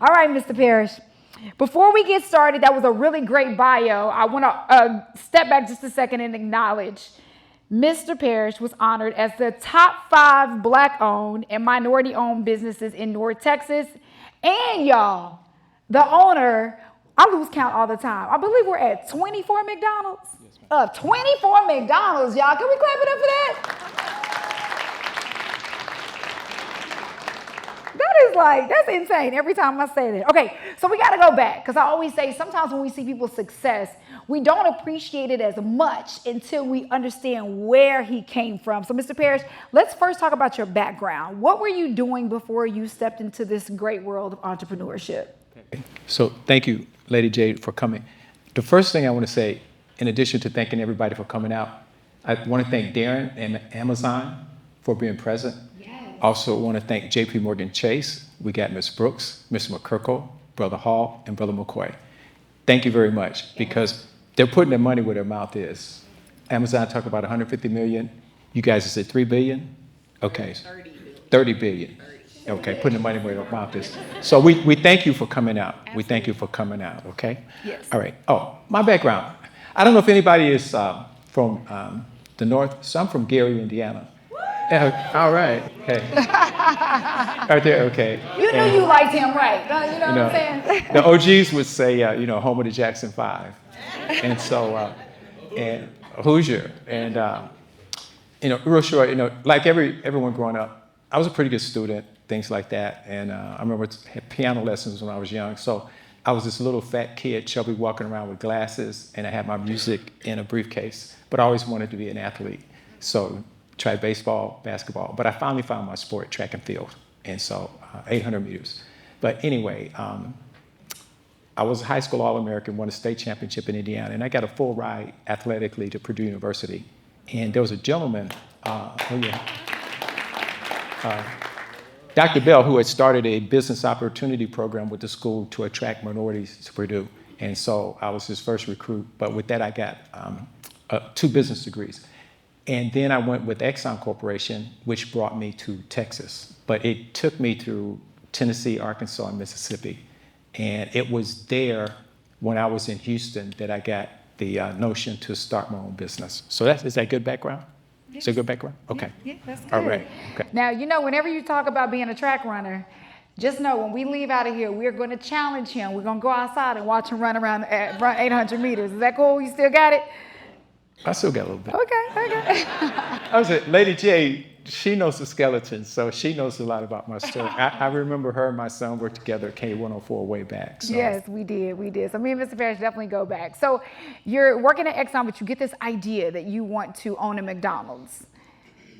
All right, Mr. Parrish. Before we get started, that was a really great bio. I want to step back just a second and acknowledge Mr. Parrish was honored as the top 5 Black-owned and minority-owned businesses in North Texas. And y'all, the owner, I lose count all the time. I believe we're at 24 McDonald's. 24 McDonald's, y'all. Can we clap it up for that? That's insane every time I say that. Okay, so we got to go back because I always say sometimes when we see people's success, we don't appreciate it as much until we understand where he came from. So, Mr. Parrish, let's first talk about your background. What were you doing before you stepped into this great world of entrepreneurship? So, thank you, Lady Jade, for coming. The first thing I want to say, in addition to thanking everybody for coming out, I want to thank Darren and Amazon for being present. Also want to thank JP Morgan Chase. We got Ms. Brooks, Mr. McCurkle, Brother Hall, and Brother McCoy. Thank you very much because they're putting their money where their mouth is. Amazon talked about 150 million. You guys said 3 billion? Okay. 30 billion. Okay, putting the money where their mouth is. So we thank you for coming out. Absolutely. We thank you for coming out, okay? Yes. All right. Oh, my background. I don't know if anybody is from the North. So I'm from Gary, Indiana. Yeah, all right. Okay. Right there. Okay. You knew you liked him, right? You know what I'm saying? The OGs would say, home of the Jackson Five, and so and Hoosier, and real short. Like everyone growing up, I was a pretty good student, things like that, and I remember had piano lessons when I was young. So I was this little fat kid, chubby, walking around with glasses, and I had my music in a briefcase. But I always wanted to be an athlete, so. Tried baseball, basketball, but I finally found my sport, track and field, and so 800 meters. But anyway, I was a high school All-American, won a state championship in Indiana, and I got a full ride athletically to Purdue University. And there was a gentleman, Dr. Bell, who had started a business opportunity program with the school to attract minorities to Purdue. And so I was his first recruit, but with that I got 2 business degrees. And then I went with Exxon Corporation, which brought me to Texas. But it took me through Tennessee, Arkansas, and Mississippi. And it was there when I was in Houston that I got the notion to start my own business. So is that good background? Yes. Is that a good background? Okay. Yeah, that's good. All right. Okay. Now, whenever you talk about being a track runner, just know when we leave out of here, we're going to challenge him. We're going to go outside and watch him run 800 meters. Is that cool? You still got it? I still got a little bit. Okay. I was at Lady Jade. She knows the skeletons, so she knows a lot about my story. I remember her and my son worked together at K104 way back. So. Yes, we did. So me and Mr. Parrish definitely go back. So you're working at Exxon, but you get this idea that you want to own a McDonald's.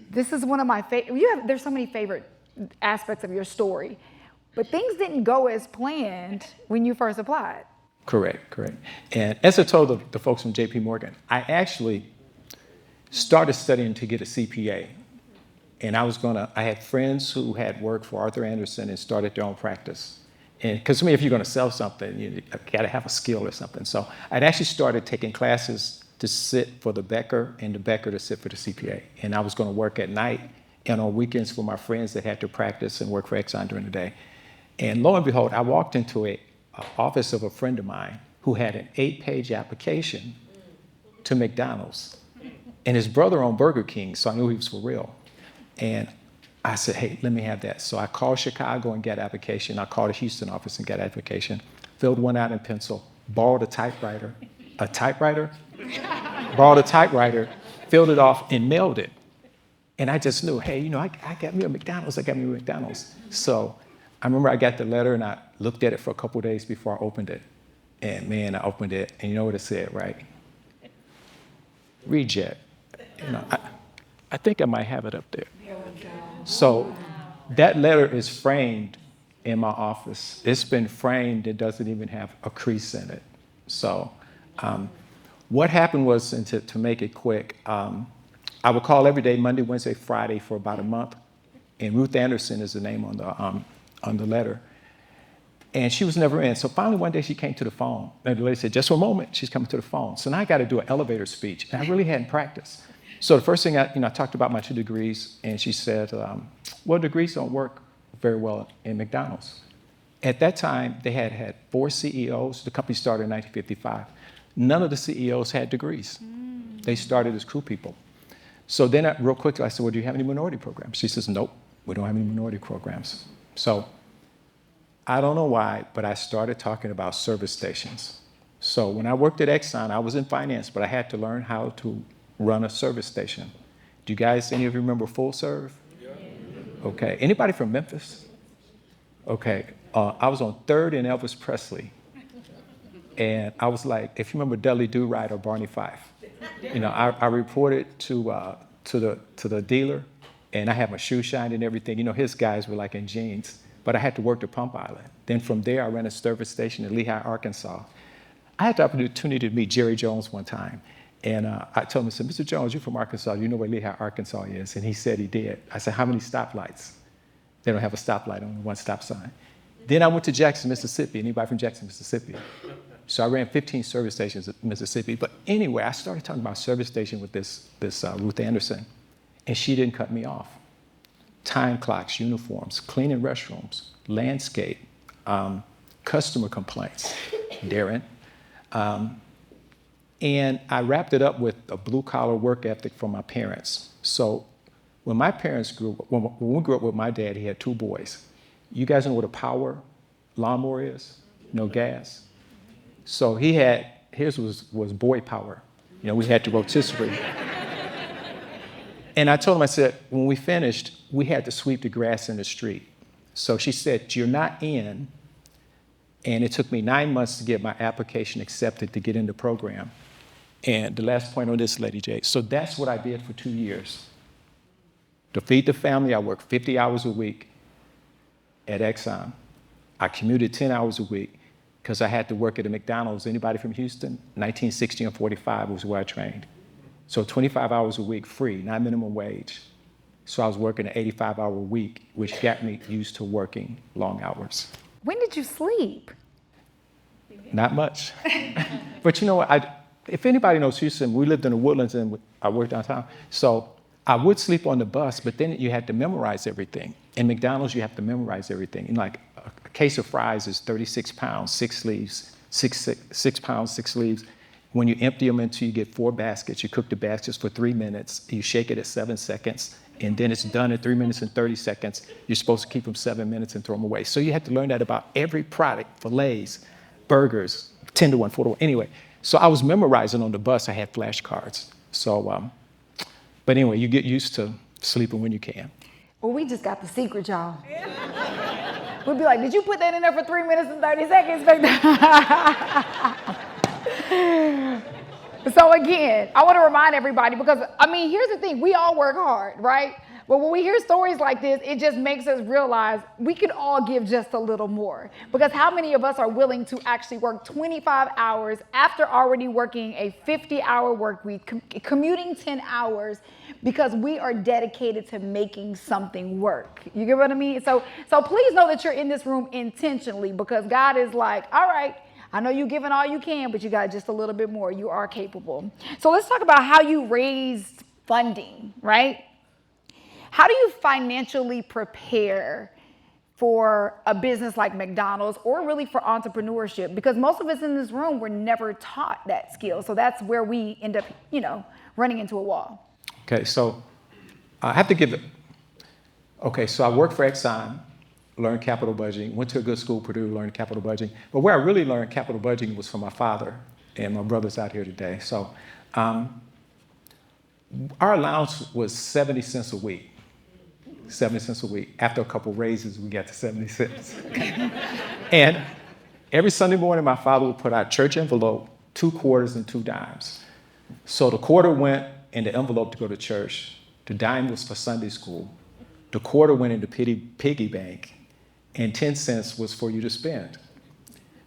This is one of my favorite. There's so many favorite aspects of your story, but things didn't go as planned when you first applied. Correct. And as I told the folks from JP Morgan, I actually started studying to get a CPA. And I had friends who had worked for Arthur Andersen and started their own practice. And because to me, if you're going to sell something, you got to have a skill or something. So I'd actually started taking classes to sit for the Becker and the Becker to sit for the CPA. And I was going to work at night and on weekends for my friends that had to practice and work for Exxon during the day. And lo and behold, I walked into a office of a friend of mine who had an 8-page application to McDonald's. And his brother owned Burger King, so I knew he was for real. And I said, hey, let me have that. So I called Chicago and got application. I called the Houston office and got application, filled one out in pencil, borrowed a typewriter, filled it off and mailed it. And I just knew, hey, I got me a McDonald's. So I remember I got the letter and I looked at it for a couple of days before I opened it. And man, I opened it and you know what it said, right? Reject. I think I might have it up there. So that letter is framed in my office. It's been framed. It doesn't even have a crease in it. So what happened was, and to make it quick, I would call every day, Monday, Wednesday, Friday for about a month. And Ruth Anderson is the name on the letter. And she was never in. So finally one day she came to the phone. And the lady said, just for a moment, she's coming to the phone. So now I got to do an elevator speech. And I really hadn't practiced. So the first thing I talked about my 2 degrees. And she said, well, degrees don't work very well in McDonald's. At that time, they had 4 CEOs. The company started in 1955. None of the CEOs had degrees. They started as crew people. So then, real quickly, I said, well, do you have any minority programs? She says, nope, we don't have any minority programs. So I don't know why, but I started talking about service stations. So when I worked at Exxon, I was in finance, but I had to learn how to run a service station. Do you guys, any of you remember Full Serve? Yeah. Okay. Anybody from Memphis? Okay. I was on 3rd and Elvis Presley. And I was like, if you remember Dudley Do-Right or Barney Fife, I reported to the dealer, and I had my shoe shined and everything. His guys were like in jeans, but I had to work the pump island. Then from there, I ran a service station in Lehigh, Arkansas. I had the opportunity to meet Jerry Jones one time, and I told him, I said, Mr. Jones, you're from Arkansas. You know where Lehigh, Arkansas is? And he said he did. I said, how many stoplights? They don't have a stoplight, only one stop sign. Then I went to Jackson, Mississippi. Anybody from Jackson, Mississippi? So I ran 15 service stations in Mississippi. But anyway, I started talking about service station with this Ruth Anderson, and she didn't cut me off. Time clocks, uniforms, cleaning restrooms, landscape, customer complaints, Darren. And I wrapped it up with a blue-collar work ethic from my parents. So when my parents when we grew up with my dad, he had 2 boys. You guys know what a power lawnmower is? No gas. So his was boy power. We had to rotisserie. And I told him, I said, when we finished, we had to sweep the grass in the street. So she said, you're not in. And it took me 9 months to get my application accepted to get in the program. And the last point on this, Lady Jade. So that's what I did for 2 years. To feed the family, I worked 50 hours a week at Exxon. I commuted 10 hours a week because I had to work at a McDonald's. Anybody from Houston? 1960 and 45 was where I trained. So 25 hours a week free, not minimum wage. So I was working an 85-hour week, which got me used to working long hours. When did you sleep? Not much. But you know what? If anybody knows Houston, we lived in the Woodlands and I worked downtown. So I would sleep on the bus, but then you had to memorize everything. In McDonald's, you have to memorize everything. And like a case of fries is 36 pounds, 6 sleeves, 6 pounds, 6 sleeves. When you empty them into, you get 4 baskets. You cook the baskets for 3 minutes. You shake it at 7 seconds. And then it's done in 3 minutes and 30 seconds. You're supposed to keep them 7 minutes and throw them away. So you had to learn that about every product, fillets, burgers, 10 to 1, 4 to 1. Anyway, so I was memorizing on the bus. I had flashcards. So, but anyway, you get used to sleeping when you can. Well, we just got the secret, y'all. We'd be like, did you put that in there for 3 minutes and 30 seconds? So again, I want to remind everybody because, here's the thing. We all work hard, right? But when we hear stories like this, it just makes us realize we could all give just a little more. Because how many of us are willing to actually work 25 hours after already working a 50-hour work week, commuting 10 hours, because we are dedicated to making something work. You get what I mean? So please know that you're in this room intentionally because God is like, all right, I know you're giving all you can, but you got just a little bit more. You are capable. So let's talk about how you raised funding, right? How do you financially prepare for a business like McDonald's or really for entrepreneurship? Because most of us in this room were never taught that skill. So that's where we end up, running into a wall. Okay, so I have to give it. Okay, so I worked for Exxon, learned capital budgeting, went to a good school, Purdue, learned capital budgeting. But where I really learned capital budgeting was from my father, and my brother's out here today. So our allowance was 70 cents a week. 70 cents a week. After a couple raises, we got to 70 cents. And every Sunday morning, my father would put out church envelope, 2 quarters and 2 dimes. So the quarter went in the envelope to go to church. The dime was for Sunday school. The quarter went into piggy bank, and 10 cents was for you to spend.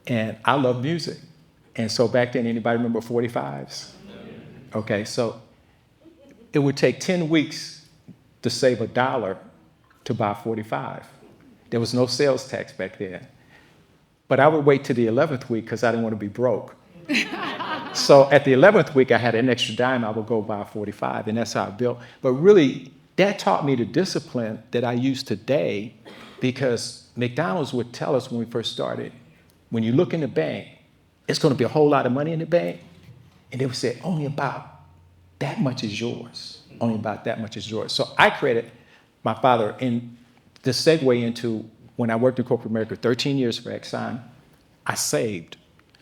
And I love music. And so back then, anybody remember 45s? Okay, so it would take 10 weeks to save $1 to buy 45. There was no sales tax back then. But I would wait till the 11th week because I didn't want to be broke. So at the 11th week, I had an extra dime. I would go buy 45, and that's how I built. But really, that taught me the discipline that I use today because McDonald's would tell us when we first started, when you look in the bank, it's going to be a whole lot of money in the bank. And they would say, only about that much is yours. Only about that much is yours. So I credit my father in the segue into when I worked in corporate America, 13 years for Exxon, I saved.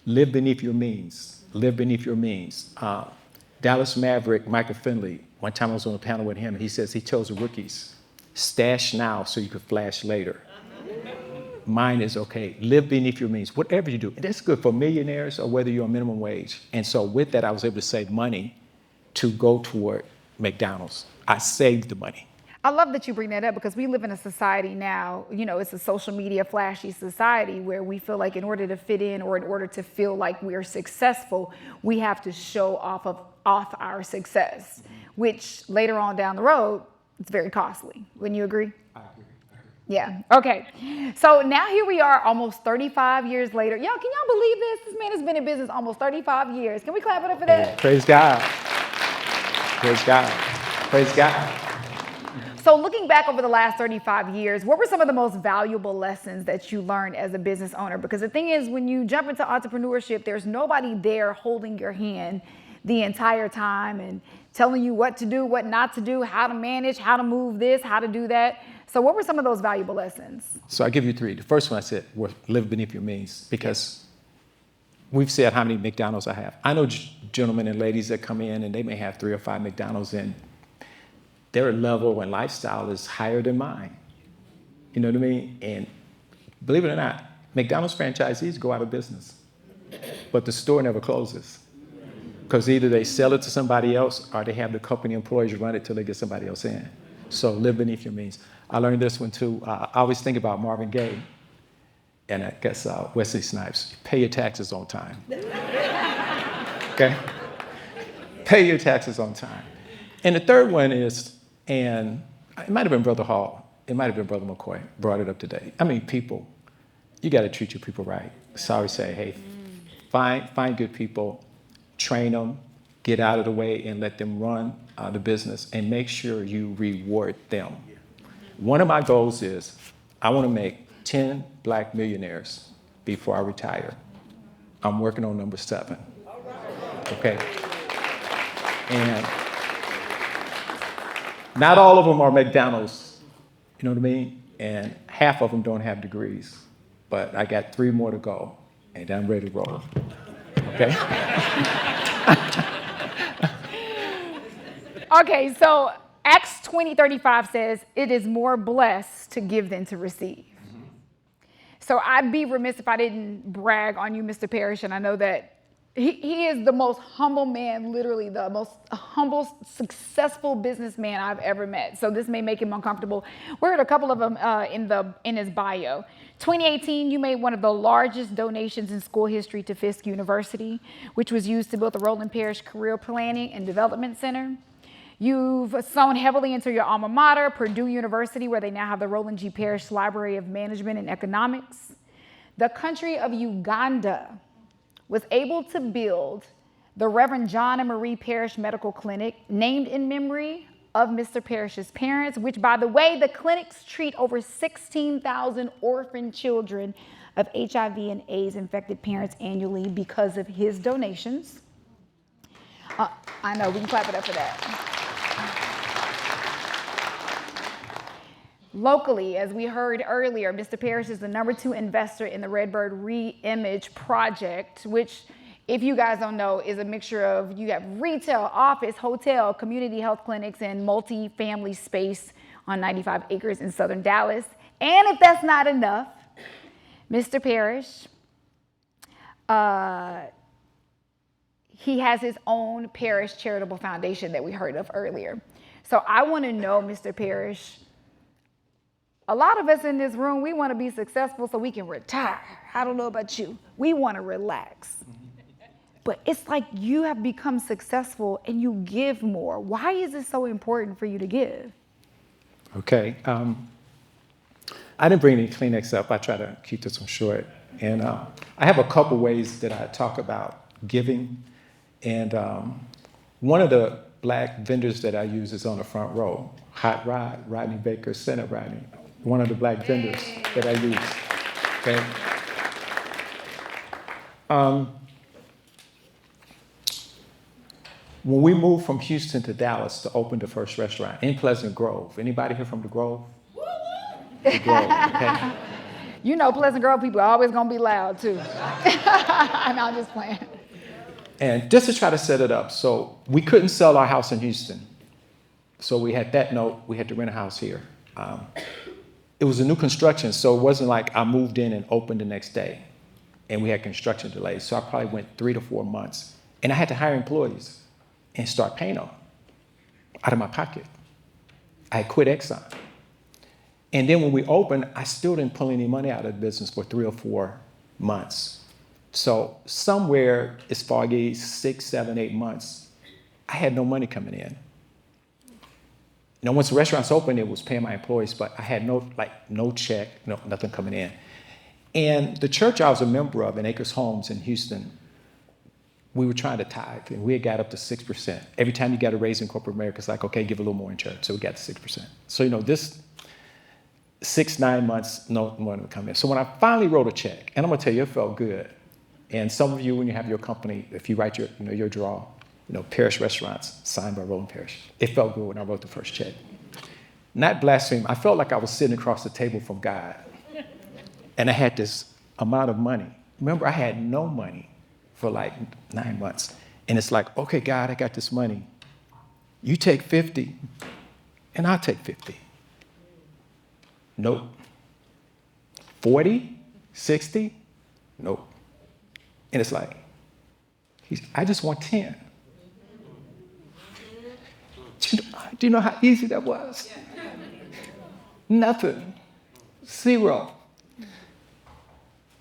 Live beneath your means. Live beneath your means. Dallas Maverick, Michael Finley, one time I was on a panel with him, and he says he tells the rookies, stash now so you can flash later. Mine is okay. Live beneath your means, whatever you do. And that's good for millionaires or whether you're on minimum wage. And so with that, I was able to save money to go toward McDonald's. I saved the money. I love that you bring that up because we live in a society now, it's a social media flashy society where we feel like in order to fit in or in order to feel like we're successful, we have to show off our success, which later on down the road, it's very costly. Wouldn't you agree? I agree. Yeah. Okay. So now here we are almost 35 years later. Y'all, can y'all believe this? This man has been in business almost 35 years. Can we clap it up for that? Praise God. Praise God. Praise God. So looking back over the last 35 years, what were some of the most valuable lessons that you learned as a business owner? Because the thing is, when you jump into entrepreneurship, there's nobody there holding your hand the entire time and telling you what to do, what not to do, how to manage, how to move this, how to do that. So what were some of those valuable lessons? So I give you three. The first one I said was live beneath your means, because we've said how many McDonald's I have. I know gentlemen and ladies that come in and they may have 3 or 5 McDonald's, and their level and lifestyle is higher than mine. You know what I mean? And believe it or not, McDonald's franchisees go out of business, but the store never closes, because either they sell it to somebody else or they have the company employees run it till they get somebody else in. So live beneath your means. I learned this one too. I always think about Marvin Gaye and I guess Wesley Snipes. Pay your taxes on time. Okay? Pay your taxes on time. And the third one is, and it might have been Brother Hall, it might have been Brother McCoy, brought it up today. I mean, people, you got to treat your people right. Sorry, say, hey, find good people, train them, get out of the way and let them run the business, and make sure you reward them. One of my goals is I want to make 10 black millionaires before I retire. I'm working on number 7. Okay? And not all of them are McDonald's, you know what I mean? And half of them don't have degrees, but I got 3 more to go, and I'm ready to roll. Okay? Okay, so Acts 20:35 says, it is more blessed to give than to receive. So I'd be remiss if I didn't brag on you, Mr. Parrish, and I know that he is the most humble man, literally the most humble, successful businessman I've ever met. So this may make him uncomfortable. We heard a couple of them in his bio. 2018, you made one of the largest donations in school history to Fisk University, which was used to build the Roland Parrish Career Planning and Development Center. You've sown heavily into your alma mater, Purdue University, where they now have the Roland G. Parrish Library of Management and Economics. The country of Uganda was able to build the Reverend John and Marie Parrish Medical Clinic, named in memory of Mr. Parrish's parents, which, by the way, the clinics treat over 16,000 orphan children of HIV and AIDS infected parents annually because of his donations. I know, we can clap it up for that. Locally, as we heard earlier, Mr. Parrish is the #2 investor in the Redbird Re-Image Project, which, if you guys don't know, is a mixture of, you have retail, office, hotel, community health clinics, and multi-family space on 95 acres in southern Dallas. And if that's not enough, Mr. Parrish, he has his own Parrish Charitable Foundation that we heard of earlier. So I want to know, Mr. Parrish, a lot of us in this room, we want to be successful so we can retire. I don't know about you. We want to relax. But it's like you have become successful and you give more. Why is it so important for you to give? Okay. I didn't bring any Kleenex up. I try to keep this one short. And I have a couple ways that I talk about giving. And one of the black vendors that I use is on the front row. Hot Rod, Rodney Baker, Senate Rodney. one of the black vendors that I use. Okay. When we moved from Houston to Dallas to open the first restaurant in Pleasant Grove, anybody here from the Grove? The Grove, okay. You know, Pleasant Grove people are always gonna be loud too. No, I'm just playing. And just to try to set it up, so we couldn't sell our house in Houston. So we had that note, we had to rent a house here. It was a new construction, so it wasn't like I moved in and opened the next day. And we had construction delays, so I probably went 3 to 4 months. And I had to hire employees and start paying them out of my pocket. I had quit Exxon. And then when we opened, I still didn't pull any money out of the business for 3 or 4 months. So somewhere, as far as 6, 7, 8 months, I had no money coming in. You know, once the restaurants opened, it was paying my employees, but I had no check, nothing coming in. And the church I was a member of in Acres Homes in Houston, we were trying to tithe, and we had got up to 6%. Every time you got a raise in corporate America, it's like, okay, give a little more in church. So we got to 6%. So, this 6, 9 months, no money would come in. So when I finally wrote a check, and I'm gonna tell you, it felt good. And some of you, when you have your company, if you write your draw, Parish Restaurants, signed by Roland Parish. It felt good when I wrote the first check. Not blaspheme. I felt like I was sitting across the table from God. And I had this amount of money. Remember, I had no money for like 9 months. And it's like, okay, God, I got this money. You take 50, and I'll take 50. Nope. 40, 60, nope. And it's like, I just want 10. Do you know how easy that was? Nothing. 0.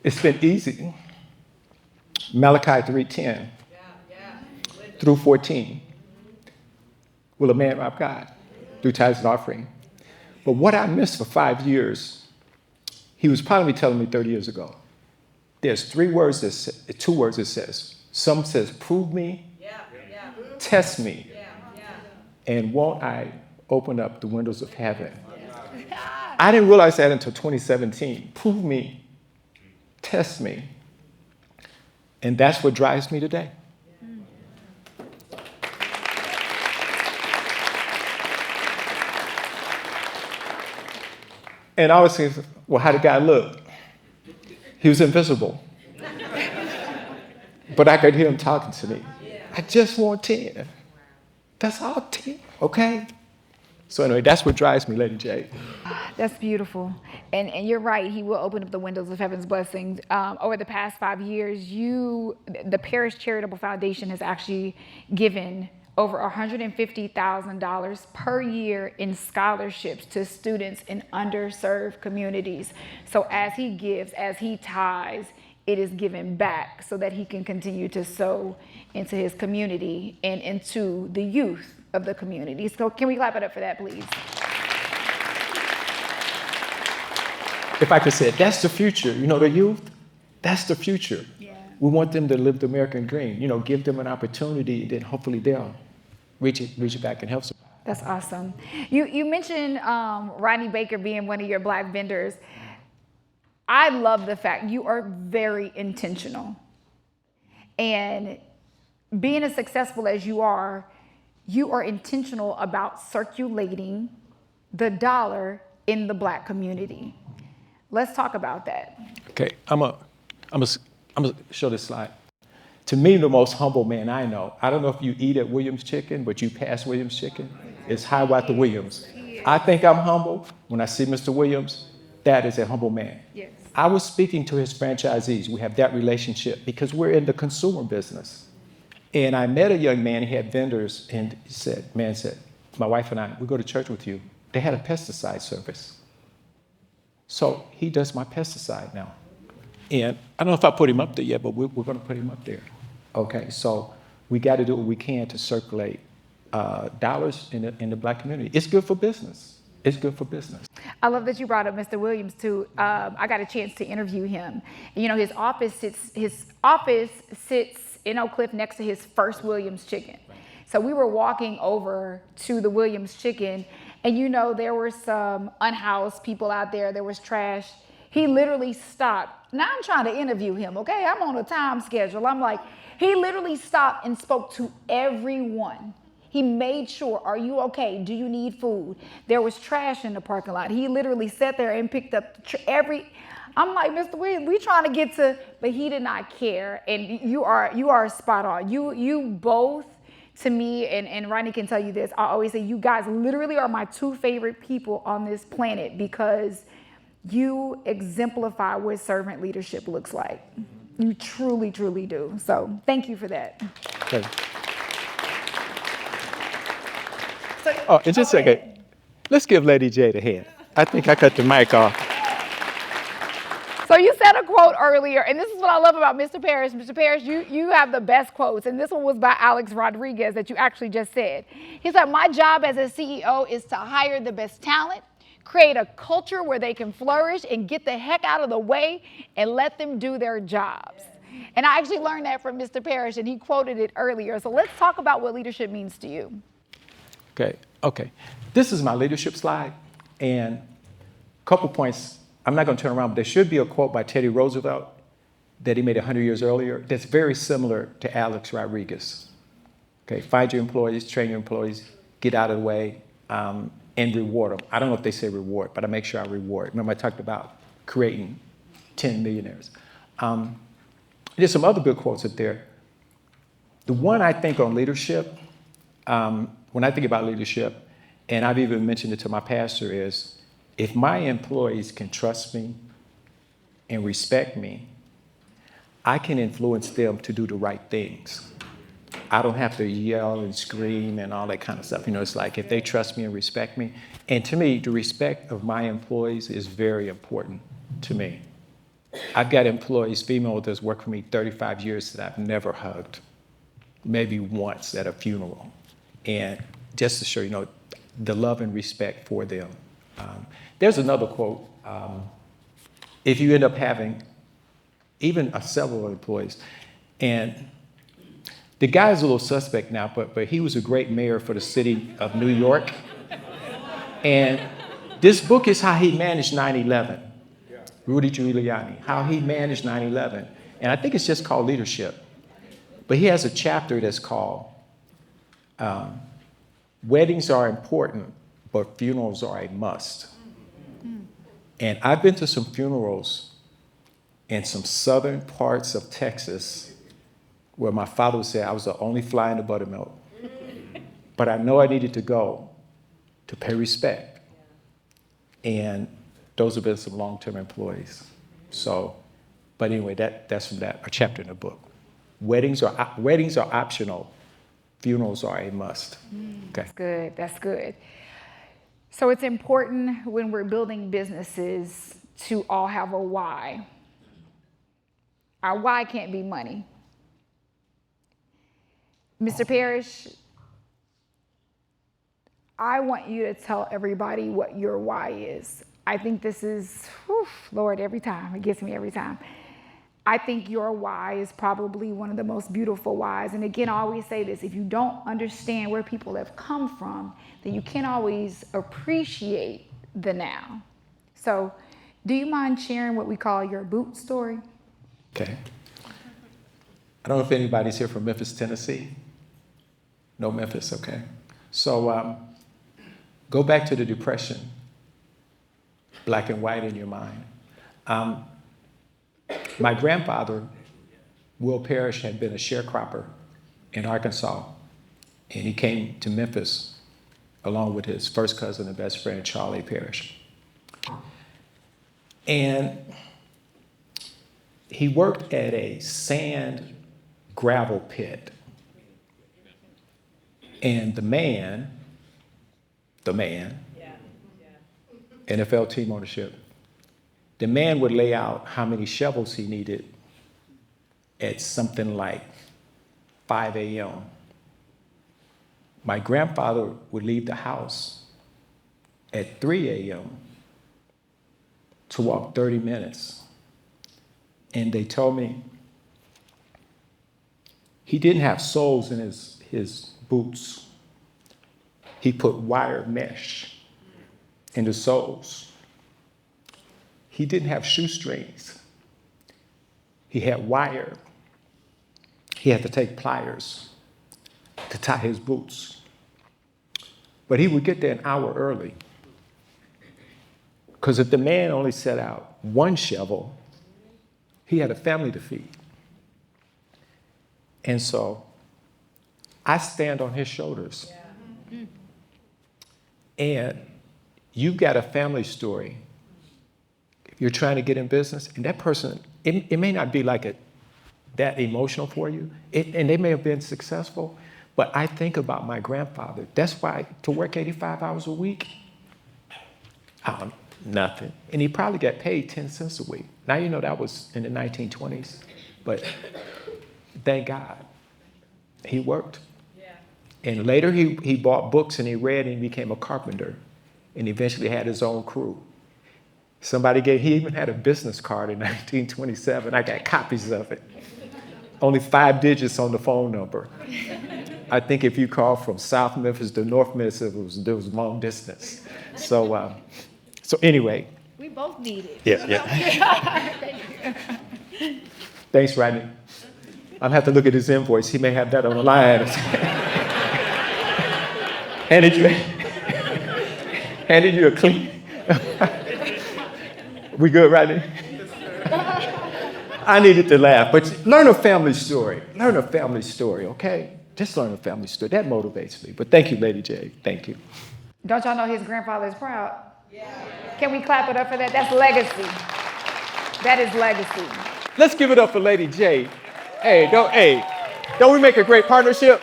It's been easy. Malachi 3:10 through 14. Will a man rob God through tithes and offering? But what I missed for 5 years, he was probably telling me 30 years ago. There's 2 words it says. Some says, prove me, test me, and won't I open up the windows of heaven? I didn't realize that until 2017. Prove me, test me. And that's what drives me today. And I was thinking, well, how did God look? He was invisible. But I could hear him talking to me. I just want 10. That's all 10, okay? So anyway, that's what drives me, Lady Jade. That's beautiful. And you're right, he will open up the windows of heaven's blessings. Over the past 5 years, the Parish Charitable Foundation has actually given over $150,000 per year in scholarships to students in underserved communities. So as he gives, as he tithes, it is given back so that he can continue to sow into his community and into the youth of the community. So can we clap it up for that, please? If I could say it, that's the future. The youth, that's the future. Yeah. We want them to live the American dream. Give them an opportunity, then hopefully they'll reach it back and help them. That's awesome. You mentioned Rodney Baker being one of your black vendors. I love the fact you are very intentional. And being as successful as you are intentional about circulating the dollar in the black community. Let's talk about that. Okay, I'm gonna show this slide. To me, the most humble man I know, I don't know if you eat at Williams Chicken, but you pass Williams Chicken, is Hiawatha Williams. I think I'm humble. When I see Mr. Williams, that is a humble man. Yes. I was speaking to his franchisees. We have that relationship because we're in the consumer business. And I met a young man, he had vendors, and he said, my wife and I, we go to church with you. They had a pesticide service. So he does my pesticide now. And I don't know if I put him up there yet, but we're going to put him up there. Okay, so we got to do what we can to circulate dollars in the black community. It's good for business. It's good for business. I love that you brought up Mr. Williams too. I got a chance to interview him. His office sits in Oak Cliff next to his first Williams Chicken. So we were walking over to the Williams Chicken, and there were some unhoused people out there, there was trash. He literally stopped. Now I'm trying to interview him, okay? I'm on a time schedule. I'm like, he literally stopped and spoke to everyone. He made sure, are you okay? Do you need food? There was trash in the parking lot. He literally sat there and picked up I'm like, Mr. Williams, we trying to get to, but he did not care. And you are spot on. You both, to me, and Ronnie can tell you this, I always say you guys literally are my two favorite people on this planet because you exemplify what servant leadership looks like. You truly, truly do. So thank you for that. Okay. And just a second, let's give Lady Jade a hand. I think I cut the mic off. So you said a quote earlier, and this is what I love about Mr. Parrish. Mr. Parrish, you have the best quotes, and this one was by Alex Rodriguez that you actually just said. He said, my job as a CEO is to hire the best talent, create a culture where they can flourish, and get the heck out of the way and let them do their jobs. And I actually learned that from Mr. Parrish, and he quoted it earlier. So let's talk about what leadership means to you. Okay. This is my leadership slide, and a couple points. I'm not going to turn around, but there should be a quote by Teddy Roosevelt that he made 100 years earlier that's very similar to Alex Rodriguez. Okay, find your employees, train your employees, get out of the way, and reward them. I don't know if they say reward, but I make sure I reward. Remember I talked about creating 10 millionaires. There's some other good quotes up there. The one I think on leadership, when I think about leadership, and I've even mentioned it to my pastor, is if my employees can trust me and respect me, I can influence them to do the right things. I don't have to yell and scream and all that kind of stuff. It's like if they trust me and respect me. And to me, the respect of my employees is very important to me. I've got employees, female, that's worked for me 35 years that I've never hugged, maybe once at a funeral. And just to show the love and respect for them. There's another quote. If you end up having even several employees, and the guy's a little suspect now, but he was a great mayor for the city of New York. And this book is how he managed 9/11. Rudy Giuliani, how he managed 9/11. And I think it's just called Leadership. But he has a chapter that's called Weddings Are Important, but Funerals Are a Must. And I've been to some funerals in some southern parts of Texas where my father would say I was the only fly in the buttermilk. But I know I needed to go to pay respect. And those have been some long-term employees. So, but anyway, that's from a chapter in the book. Weddings are optional. Funerals are a must. Okay. That's good. So it's important when we're building businesses to all have a why. Our why can't be money. Mr. Parrish, I want you to tell everybody what your why is. I think this is, Lord, every time. It gets me every time. I think your why is probably one of the most beautiful whys. And again, I always say this, if you don't understand where people have come from, then you can't always appreciate the now. So do you mind sharing what we call your boot story? Okay. I don't know if anybody's here from Memphis, Tennessee. No Memphis, okay. So go back to the Depression, black and white in your mind. My grandfather, Will Parrish, had been a sharecropper in Arkansas, and he came to Memphis along with his first cousin and best friend, Charlie Parrish. And he worked at a sand gravel pit. And the man, NFL team ownership, the man would lay out how many shovels he needed at something like 5 a.m. My grandfather would leave the house at 3 a.m. to walk 30 minutes. And they told me he didn't have soles in his boots. He put wire mesh and the soles. He didn't have shoestrings. He had wire. He had to take pliers to tie his boots. But he would get there an hour early. Because if the man only set out one shovel, he had a family to feed. And so I stand on his shoulders. And you've got a family story. You're trying to get in business, and that person, it may not be like that emotional for you, and they may have been successful, but I think about my grandfather. That's why to work 85 hours a week, nothing. And he probably got paid 10 cents a week. Now you know that was in the 1920s, but thank God he worked. Yeah. And later he bought books and he read and he became a carpenter and eventually had his own crew. He even had a business card in 1927. I got copies of it. Only 5 digits on the phone number. I think if you call from South Memphis to North Memphis, there was long distance. So anyway. We both need it. Yeah. Thanks, Rodney. I'm gonna have to look at his invoice. He may have that on the line. handed you a clean. We good, Rodney? I needed to laugh, but learn a family story. Learn a family story, okay? Just learn a family story. That motivates me. But thank you, Lady Jade. Thank you. Don't y'all know his grandfather is proud? Yeah. Can we clap it up for that? That's legacy. That is legacy. Let's give it up for Lady Jade. Hey, don't we make a great partnership?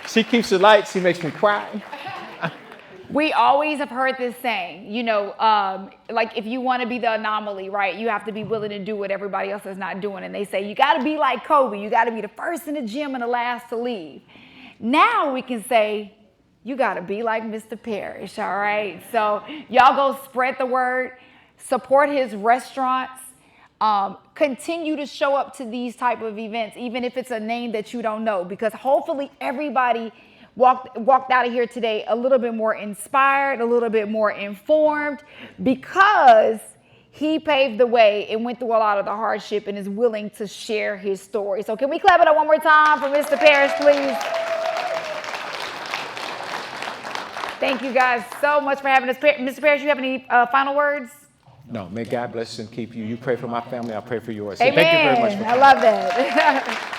She keeps the lights. She makes me cry. We always have heard this saying, like if you want to be the anomaly, right, you have to be willing to do what everybody else is not doing. And they say, you got to be like Kobe. You got to be the first in the gym and the last to leave. Now we can say, you got to be like Mr. Parrish, all right? So y'all go spread the word, support his restaurants, continue to show up to these type of events, even if it's a name that you don't know, because hopefully everybody walked out of here today a little bit more inspired, a little bit more informed, because he paved the way and went through a lot of the hardship and is willing to share his story. So can we clap it up one more time for Mr. Parrish, please? Thank you guys so much for having us. Mr. Parrish, you have any final words? No, may God bless and keep you. You pray for my family, I'll pray for yours. Amen. So thank you very much for coming. I love that.